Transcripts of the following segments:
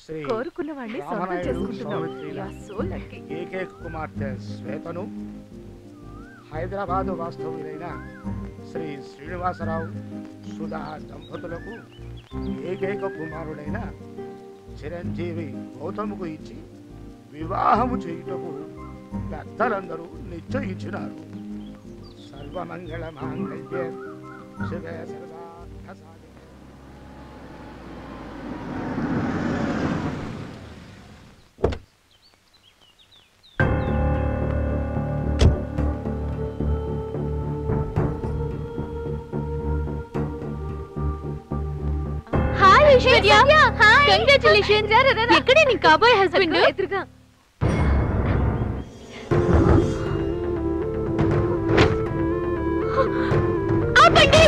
కోరుకున్న వాడిని సొంతం చేసుకుంటున్నావు. ఏకైక కుమార్తె శ్వేతను హైదరాబాదు వాస్తవ్యులైన శ్రీ శ్రీనివాసరావు సుధా దంపతులకు ఏకైక కుమారుడైన చిరంజీవి గౌతముకు ఇచ్చి వివాహము చేయుటకు పెద్దలందరూ నిశ్చయించినారు. సర్వమంగళ మాంగళ్యే శివే సర్వార్థ సాధికే. Hi Aishwarya, congratulations. ఎక్కడే నీ కాబోయే హస్బెండ్? ఎదురుగా. ఆపండి.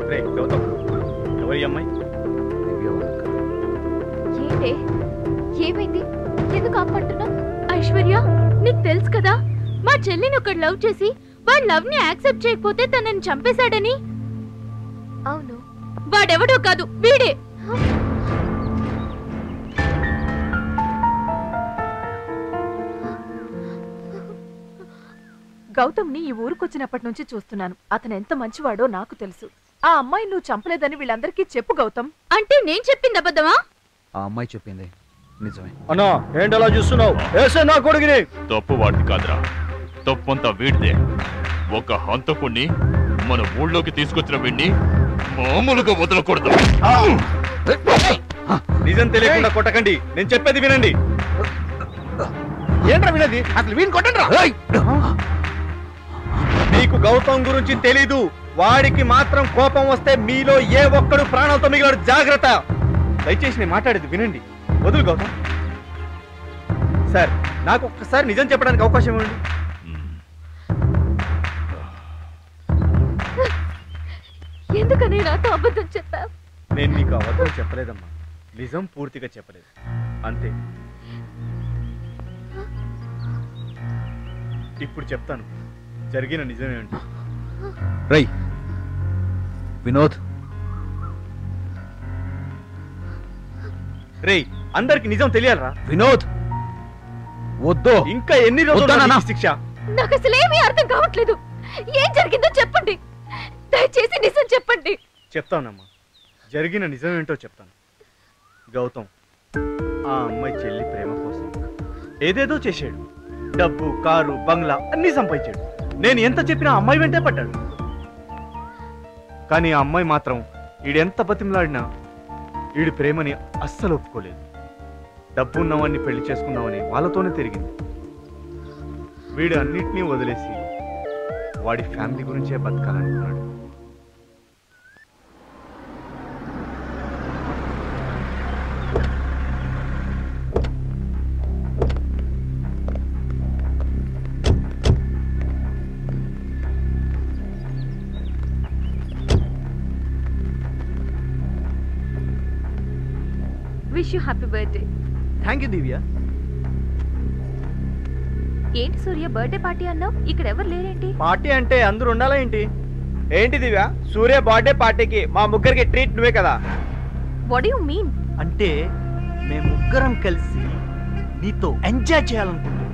రే గౌతమ్, ఎవరి అమ్మాయి? ఏంటి, ఏమైంది? ఎందుకు ఆపంటున్నావు? ఐశ్వర్య, నీకు తెలుసు కదా మా చెల్లిని ఒకడు లవ్ చేసి వాడు లవ్ ని యాక్సెప్ట్ చేయకపోతే తనని చంపేశాడని. అవును, వాడెవడో కాదు, వీడే. గౌతమ్ ని ఈ ఊరుకొచ్చినప్పటి నుంచి చూస్తున్నాను. అతను ఎంత మంచివాడో నాకు తెలుసు. ఆ అమ్మాయి నువ్వు చంపలేదని వీళ్ళందరికీ చెప్పు గౌతమ్. అంటే నేను చెప్పింది అబద్ధమా? ఆ అమ్మాయి చెప్పింది నిజమే. అన్నా ఏంటి అలా చూస్తున్నావు? ఏసే నా కొడుకుని. తప్పు వాడిది కాదురా, తప్పంతా వీడిదే. ఒక హంతకుణ్ణి మన ఊళ్ళోకి తీసుకొచ్చిన వీడిని మామూలుగా వదలకూడదు. నిజం తెలియకుండా కొట్టకండి, నేను చెప్పేది వినండి. ఏంట్రా వినది? అసలు వీడిని కొట్టండి రా. మీకు గౌతమ్ గురించి తెలీదు. వాడికి మాత్రం కోపం వస్తే మీలో ఏ ఒక్కడు ప్రాణాలతో మిగిలాడు. జాగ్రత్త. దయచేసి నేను మాట్లాడేది వినండి. వదులు గౌతమ్. సార్, నాకు ఒక్కసారి నిజం చెప్పడానికి అవకాశం ఇవ్వండి. ఎందుకని నాతో అబద్ధం చెప్పావు? నేను నీకు అబద్ధం చెప్పలేదమ్మా, నిజం పూర్తిగా చెప్పలేదు, అంతే. ఇప్పుడు చెప్తాను జరిగిన నిజం ఏమిటి. రై వినోద్, రేయ్ అందరికి నిజం తెలియాలరా. వినోద్ వద్దు. ఇంకా ఎన్ని రోజులు శిక్ష? నాకు అసలు ఏమీ అర్థం కావట్లేదు. ఏం జరిగిందో చెప్పండి, దయచేసి నిజం చెప్పండి. చెప్తానమ్మా, జరిగిన నిజం ఏంటో చెప్తాను. గౌతమ్ ఆ అమ్మాయి చెల్లి ప్రేమ కోసం ఏదేదో చేశాడు. డబ్బు, కారు, బంగ్లా అన్నీ సంపాదించాడు. నేను ఎంత చెప్పినా అమ్మాయి వెంటే పడ్డాడు. కానీ ఆ అమ్మాయి మాత్రం ఈడెంత బతిమలాడినా వీడి ప్రేమని అస్సలు ఒప్పుకోలేదు. డబ్బు ఉన్నవాడిని పెళ్లి చేసుకున్నామని వాళ్ళతోనే తిరిగింది. వీడు అన్నిటినీ వదిలేసి వాడి ఫ్యామిలీ గురించే బతకాలనుకున్నాడు. Wish you happy birthday. Thank you Divya. ఏంటి సూర్య, బర్త్డే పార్టీ అన్నావు, ఇక్కడ ఎవరు లేరేంటి? పార్టీ అంటే అందరూ ఉండాలా ఏంటి? ఏంటి దివ్య, సూర్య బర్త్డే పార్టీకి మా ముగ్గురికి ట్రీట్ నువ్వే కదా? What do you mean? అంటే మేము ముగ్గురం కలిసి నీతో ఎంజాయ్ చేయాలనుకుంటున్నాం.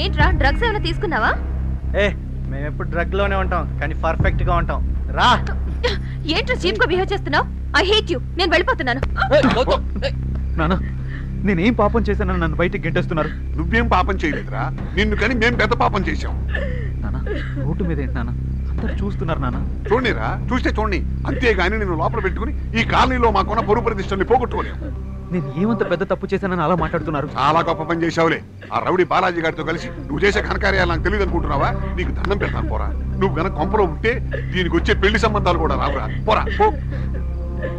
ఏంట్రా, డ్రగ్స్ ఏమైనా తీసుకున్నావా? మేము ఎప్పుడు డ్రగ్ లోనే ఉంటాం, కానీ పర్ఫెక్ట్ గా ఉంటాం. రా. ఏంట్రా చీప్ గా బిహేవ్ చేస్తున్నావు? I hate you. నేను వెళ్ళిపోతున్నాను. నాన్న, నేనేం పాపం చేశానని నన్ను బయటికి గెంటేస్తున్నారు? నువ్వేం పాపం చేయలేదురా, నిన్ను కానీ మేము పెద్ద పాపం చేశాం. నాన్న, రోడ్డు మీద ఏంటి నాన్న, అందరు చూస్తున్నారు నాన్న. చూడనిరా, చూస్తే చూడండి, అంతేగాని నేను లోపల పెట్టుకుని ఈ కాలనీలో మాకున్న పొరుగు ప్రతిష్టల్ని పోగొట్టుకోలేము. నేను ఏమంత పెద్ద తప్పు చేశానని అలా మాట్లాడుతున్నారు? చాలా గొప్ప పని చేశావులే. ఆ రౌడీ బాలాజీ గారితో కలిసి నువ్వు చేసే ఘనకార్యాలు నాకు తెలియదు అనుకుంటున్నావా? నీకు దండం పెడతాను పోరా. నువ్వు గనక కొంపలో ఉంటే దీనికి వచ్చే పెళ్లి సంబంధాలు కూడా రావురా. పోరా పో.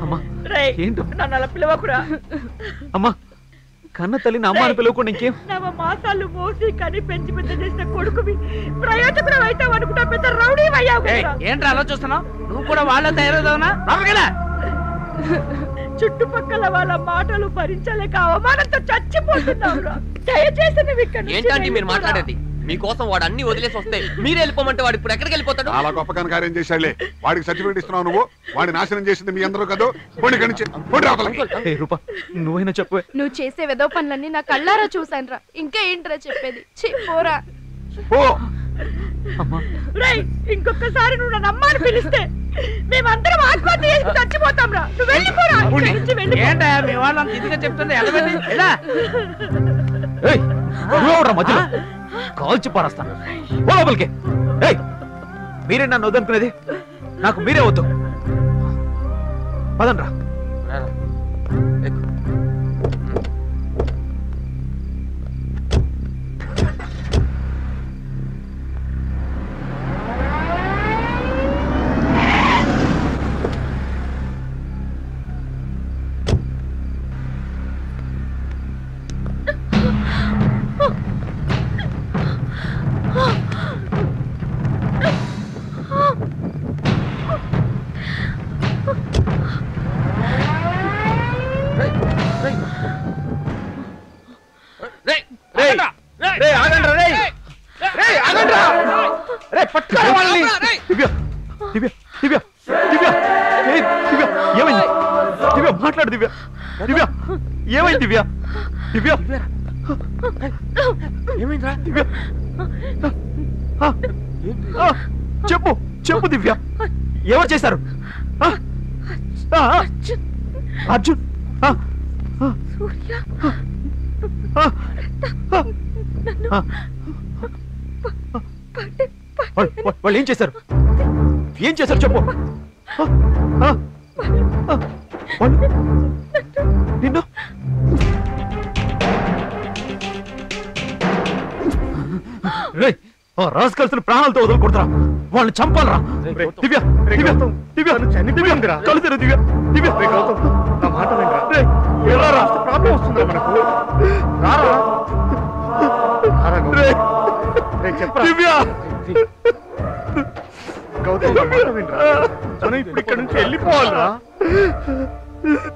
అమ్మా ఏంటో నన్ను పిలవకురా. అమ్మా, కన్న తల్లిని అమ్మ అని పిలవకుండా ఇంకేం? నవ మాసాలు మోసి కని పెంచి పెద్ద చేసిన కొడుకువి ప్రయోజకుడు అయితే అనుకుంటా పెద్ద రౌడీ అయ్యావు. ఏంట్రా అలా చూస్తున్నావు? నువ్వు కూడా వాళ్ళ తయారవుదావునా? చుట్టుపక్కల వాళ్ళ మాటలు భరించలేక అవమానంతో చచ్చిపోతున్నావురా. దయచేసి నువ్వు ఇక్కడ ఏంటంటే మీరు మాట్లాడేది? మీకోసం వాడు అన్ని వదిలేసి వస్తే మీరే వెళ్ళిపోమంటే వాడు ఇప్పుడు ఎక్కడికి వెళ్ళిపోతాడు? చాలా గొప్ప కార్యం చేశాడులే. వాడికి సర్టిఫికేట్ ఇస్తున్నావు నువ్వు. వాడిని నాశనం చేసింది మీ అందరూ కదా. పోండి ఇక్కడి నుంచి, పోండి అవతలకి. రూపా నువ్వైనా చెప్పు. నువ్వు చేసే వెదవ పనులన్నీ నా కళ్ళారా చూసానురా. ఇంకా ఏంట్రా చెప్పేది? పోరా. ఇంకొకసారి నువ్వు నన్ను అమ్మాని పిలిస్తే మేమందరం ఆత్మహత్య చేసి చచ్చిపోతాం రా. నువ్వు వెళ్ళిపోరా. ఏంటా మీ వాళ్ళని ఇదిగా చెప్తుంది? ఎలాగండి ఎలా మధ్యలో కాల్చి పారేస్తాను. లోపలికి. మీరే నన్ను వద్దనుకునేది? నాకు మీరే వద్దు. పదండ్రా. మాట్లాడు దివ్య. దివ్య ఏమైంది? దివ్య దివ్య ఏమైందిరా? దివ్య చెప్పు చెప్పు దివ్య. ఎవరు చేశారు? అర్జున్ వాళ్ళు ఏం చేశారు? ఏం చేశారు చెప్పు. నిన్ను రాజకల్సిన ప్రాణాలతో వదలకూడదురా. వాళ్ళని చంపాలరా. దివ్య దివ్య దివ్య చనిపోయిందిరా. కలిసారు దివ్య. దివ్య నా మాట వినరా. ప్రాబ్లం వస్తుందిరా మనకు. రారా దివ్య. గౌతమ్ మనం ఇప్పుడు ఇక్కడ నుంచి వెళ్ళిపోవాలరా.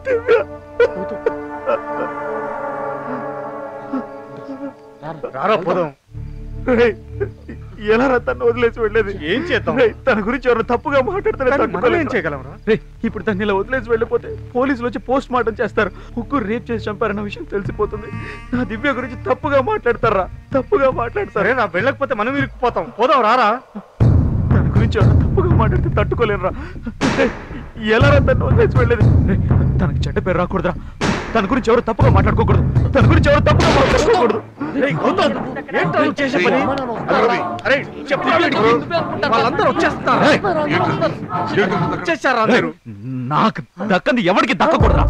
దివ్య రారా పోదాం. ఎలా తను వదిలేసి వెళ్ళేది? ఏం చేద్దాం? తన గురించి ఎవరు తప్పుగా మాట్లాడుతున్నారు. ఏం చేయగలరా? ఇప్పుడు తను ఇలా వదిలేసి వెళ్ళిపోతే పోలీసులు వచ్చి పోస్ట్ మార్టం చేస్తారు. ముగ్గురు రేప్ చేసి చంపారన్న విషయం తెలిసిపోతుంది. నా దివ్య గురించి తప్పుగా మాట్లాడతారా? తప్పుగా మాట్లాడతారే. నా వెళ్ళకపోతే మనం ఇరుక్కుపోతాం. పోదాం రారా. తన గురించి ఎవరు తప్పుగా మాట్లాడితే తట్టుకోలేనురా. ఎలా తను వదిలేసి వెళ్ళేది? తనకి చెడ్డ పేరు రాకూడదురా. తన గురించి ఎవరు తప్పుగా మాట్లాడుకోకూడదు. తన గురించి ఎవరు తప్పుగా మాట్లాడుకోకూడదు. వాళ్ళందరూ వచ్చేస్తారా? నాకు దక్కంది ఎవరికి దక్కకూడదురా.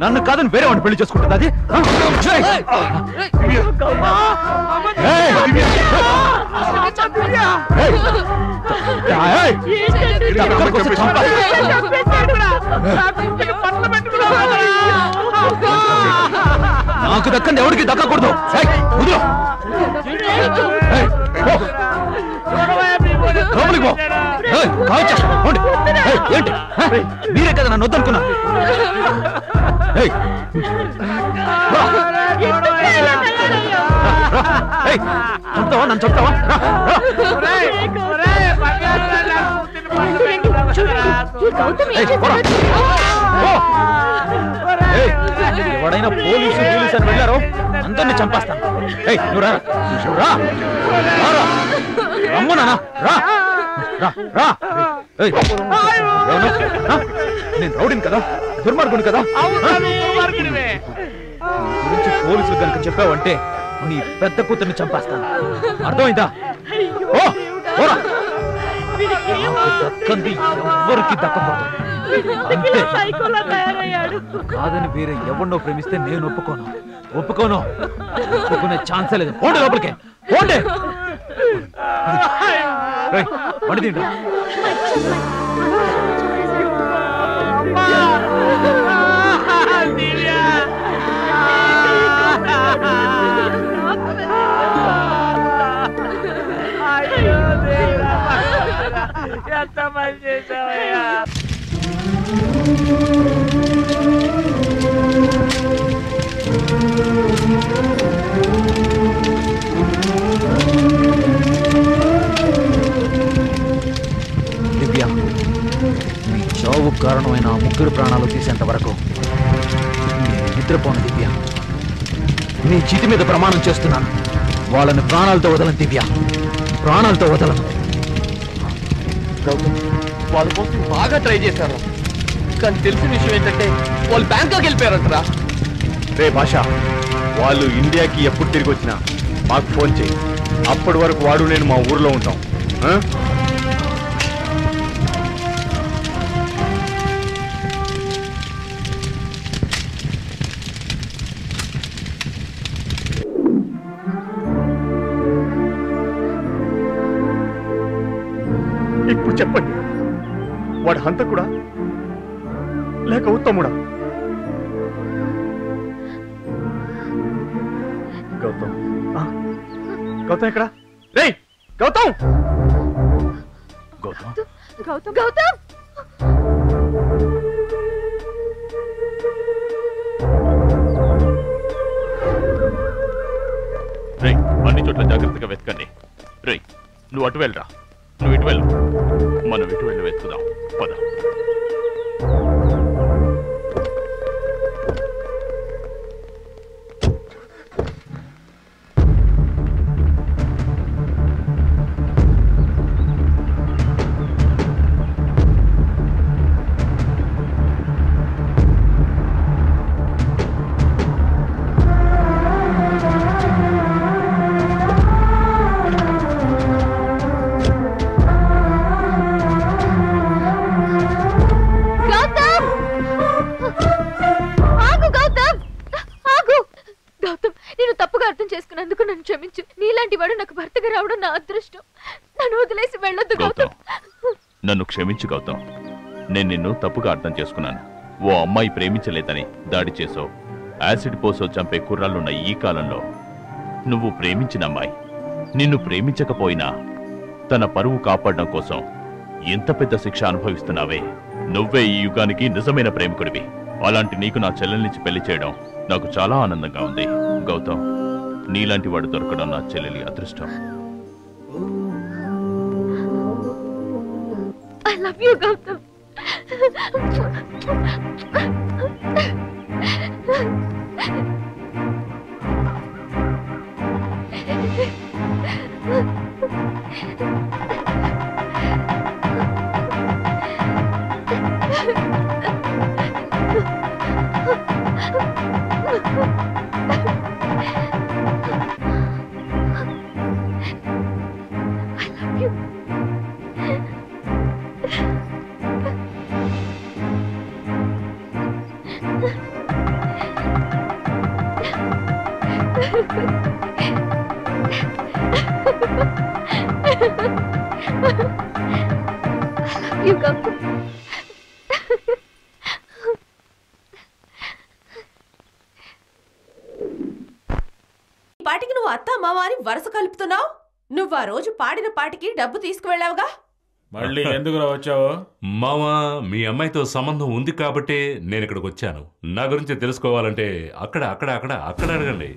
నన్ను కాదని వేరే వాడిని పెళ్లి చేసుకుంటుంది. అది నాకు దక్కంది ఎవరికి దక్కకూడదు. ఏంటి మీరే కదా నన్ను వద్దనుకున్నా. చంపుతావా? నన్ను చంపుతావా? ఎవడైనా పోలీసు అని వెళ్ళారో అందరినీ చంపేస్తాను. నువ్వు రా. రమ్మునా రా. నేను రౌడీని కదా, దుర్మార్గుని కదా. గురించి పోలీసులు కనుక చెప్పావంటే నీ పెద్ద కూతుర్ని చంపేస్తాను. అర్థమైందా? దక్కంది ఎవరికి దక్కకూడదు. అంతే. కాదని వేరే ఎవరినో ప్రేమిస్తే నేను ఒప్పుకోను. ఒప్పుకునే ఛాన్సే లేదు. పోండి లోపలికే. పోండి. పడిదిండి. ఎంత మంది చేసావయ్యా. నిద్రపోను దివ్య. నీ చితి మీద ప్రమాణం చేస్తున్నాను, వాళ్ళని ప్రాణాలతో వదలను దివ్య, ప్రాణాలతో వదలను. వాళ్ళ కోసం బాగా ట్రై చేశారు, కానీ తెలిసిన విషయం ఏంటంటే వాళ్ళు బ్యాంకాక్ వెళ్ళిపోయారంటరా. రే భాష, వాళ్ళు ఇండియాకి ఎప్పుడు తిరిగి వచ్చినా మాకు ఫోన్ చేయి. అప్పటి వరకు వాడు నేను మా ఊర్లో ఉంటాం. ఇప్పుడు చెప్పండి, వాడు హంతకుడా లేక ఉత్తముడా? గౌతమ్, గౌతమ్ ఎక్కడ? రే గౌతమ్! గౌతమ్ గౌతమ్ గౌతమ్ రే, అన్ని చోట్ల జాగ్రత్తగా వెతకండి. రే, నువ్వు అటు వెళ్ళరా, నువ్వు ఇటు వెళ్ళు, మనం ఇటు వెళ్ళి వెతుకుదాం. పద. చేసుకున్నందుకు నన్ను క్షమించు. నీలాంటి వాడు నాకు భర్తగా రావడం నా అదృష్టం. నన్ను వదిలేసి వెళ్ళొద్దు గౌతమ్. నన్ను క్షమించు గౌతమ్. నేను నిన్ను తప్పుగా అర్థం చేసుకున్నాను. ఓ అమ్మాయి ప్రేమించలేదని దాడి చేసో, యాసిడ్ పోసో చంపే కుర్రాళ్ళున్న ఈ కాలంలో నువ్వు ప్రేమించిన అమ్మాయి నిన్ను ప్రేమించకపోయినా తన పరువు కాపాడడం కోసం ఎంత పెద్ద శిక్ష అనుభవిస్తున్నావే. నువ్వే ఈ యుగానికి నిజమైన ప్రేమికుడివి. అలాంటి నీకు నా చెల్లెల్నిచ్చి పెళ్లి చేయడం నాకు చాలా ఆనందంగా ఉంది. గౌతమ్, నీలాంటి వాడు దొరకడం నా చెల్లెలి అదృష్టం. I love you, Gautam. You Gautam. పాటికి నువ్వు అత్త మామ అని వరుస కలుపుతున్నావు. నువ్వు ఆ రోజు పాడిన పాటికి డబ్బు తీసుకువెళ్ళావుగా. మళ్ళీ ఎందుకు వచ్చావు? మామా, మీ అమ్మాయితో సంబంధం ఉంది కాబట్టి నేను ఇక్కడికి వచ్చాను. నా గురించి తెలుసుకోవాలంటే అక్కడ అక్కడ అక్కడ అక్కడ అడగండి.